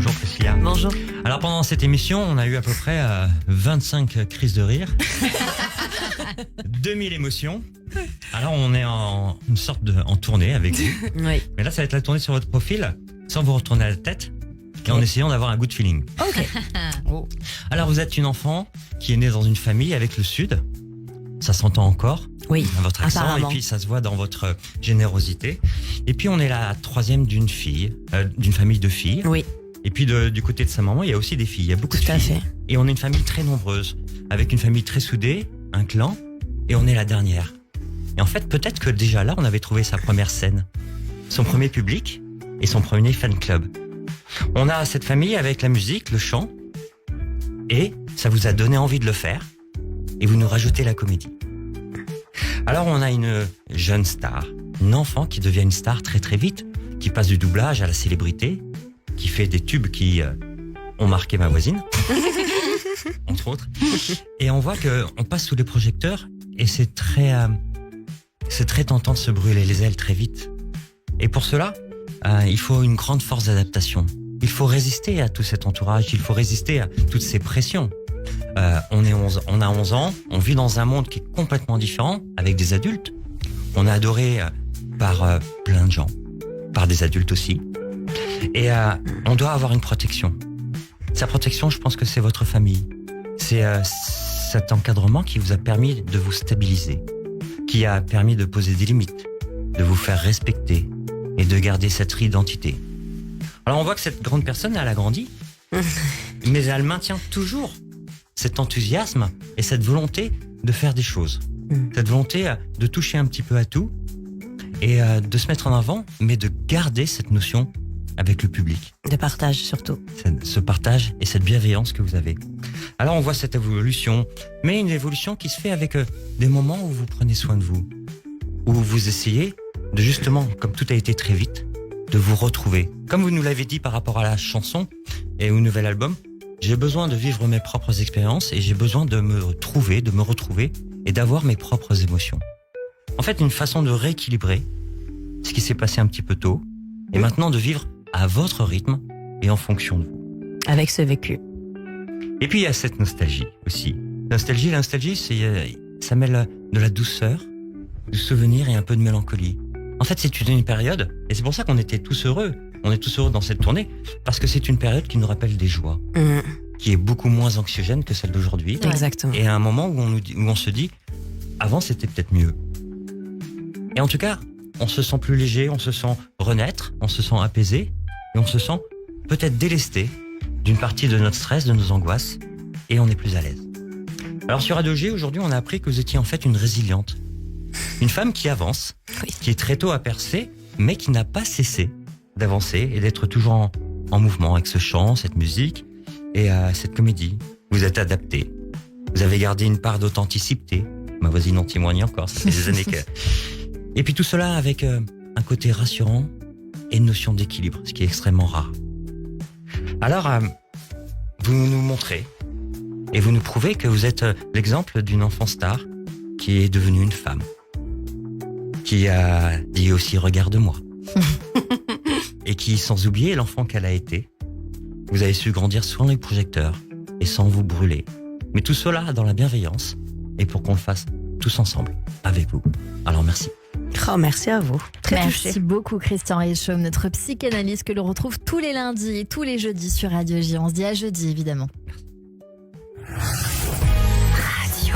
Bonjour Priscilla. Bonjour. Alors pendant cette émission, on a eu à peu près 25 crises de rire, 2000 émotions. Alors on est en une sorte en tournée avec vous. Oui. Mais là, ça va être la tournée sur votre profil, sans vous retourner à la tête, et en essayant d'avoir un good feeling. Ok. Oh. Alors vous êtes une enfant qui est née dans une famille avec le Sud. Ça s'entend encore. Oui. À votre accent, apparemment. et puis ça se voit dans votre générosité. Et puis on est la troisième d'une famille de filles. Oui, Et puis du côté de sa maman, il y a aussi des filles. Il y a beaucoup tout de à filles. fait. Et on est une famille très nombreuse, avec une famille très soudée, un clan, et on est la dernière. Et en fait, peut-être que déjà là, on avait trouvé sa première scène, son premier public et son premier fan club. On a cette famille avec la musique, le chant, et ça vous a donné envie de le faire, et vous nous rajoutez la comédie. Alors on a une jeune star, une enfant qui devient une star très très vite, qui passe du doublage à la célébrité, qui fait des tubes qui ont marqué ma voisine, entre autres. Et on voit qu'on passe sous les projecteurs et c'est très tentant de se brûler les ailes très vite. Et pour cela, il faut une grande force d'adaptation. Il faut résister à tout cet entourage, il faut résister à toutes ces pressions. On a 11 ans, on vit dans un monde qui est complètement différent, avec des adultes. On est adoré par plein de gens, par des adultes aussi. Et on doit avoir une protection. Sa protection, je pense que c'est votre famille. C'est cet encadrement qui vous a permis de vous stabiliser, qui a permis de poser des limites, de vous faire respecter et de garder cette identité. Alors on voit que cette grande personne, elle a grandi, mais elle maintient toujours cet enthousiasme et cette volonté de faire des choses. Cette volonté de toucher un petit peu à tout et de se mettre en avant, mais de garder cette notion avec le public. De partage surtout. Ce partage et cette bienveillance que vous avez. Alors on voit cette évolution, mais une évolution qui se fait avec des moments où vous prenez soin de vous, où vous essayez de justement, comme tout a été très vite, de vous retrouver. Comme vous nous l'avez dit par rapport à la chanson et au nouvel album, j'ai besoin de vivre mes propres expériences et j'ai besoin de me retrouver et d'avoir mes propres émotions. En fait, une façon de rééquilibrer ce qui s'est passé un petit peu tôt et maintenant de vivre à votre rythme et en fonction de vous. Avec ce vécu. Et puis il y a cette nostalgie aussi. Nostalgie, ça mêle de la douceur, du souvenir et un peu de mélancolie. En fait, c'est une période, et c'est pour ça qu'on était tous heureux. On est tous heureux dans cette tournée, parce que c'est une période qui nous rappelle des joies, qui est beaucoup moins anxiogène que celle d'aujourd'hui. Exactement. Et à un moment où on se dit, avant c'était peut-être mieux. Et en tout cas, on se sent plus léger, on se sent renaître, on se sent apaisé, et on se sent peut-être délesté d'une partie de notre stress, de nos angoisses, et on est plus à l'aise. Alors sur Radio G, aujourd'hui, on a appris que vous étiez en fait une résiliente. Une femme qui avance, qui est très tôt à percer, mais qui n'a pas cessé d'avancer et d'être toujours en mouvement avec ce chant, cette musique et cette comédie. Vous êtes adapté. Vous avez gardé une part d'authenticité. Ma voisine en témoigne encore, ça fait des années que... Et puis tout cela avec un côté rassurant et une notion d'équilibre, ce qui est extrêmement rare. Alors, vous nous montrez et vous nous prouvez que vous êtes l'exemple d'une enfant star qui est devenue une femme, qui a dit aussi « regarde-moi » et qui, sans oublier l'enfant qu'elle a été, vous avez su grandir sans les projecteurs et sans vous brûler. Mais tout cela dans la bienveillance et pour qu'on le fasse tous ensemble, avec vous. Alors merci. Oh, merci à vous. Très Merci touchée. beaucoup Christian Richomme, notre psychanalyste que l'on retrouve tous les lundis et tous les jeudis sur Radio J. On se dit à jeudi évidemment. Merci.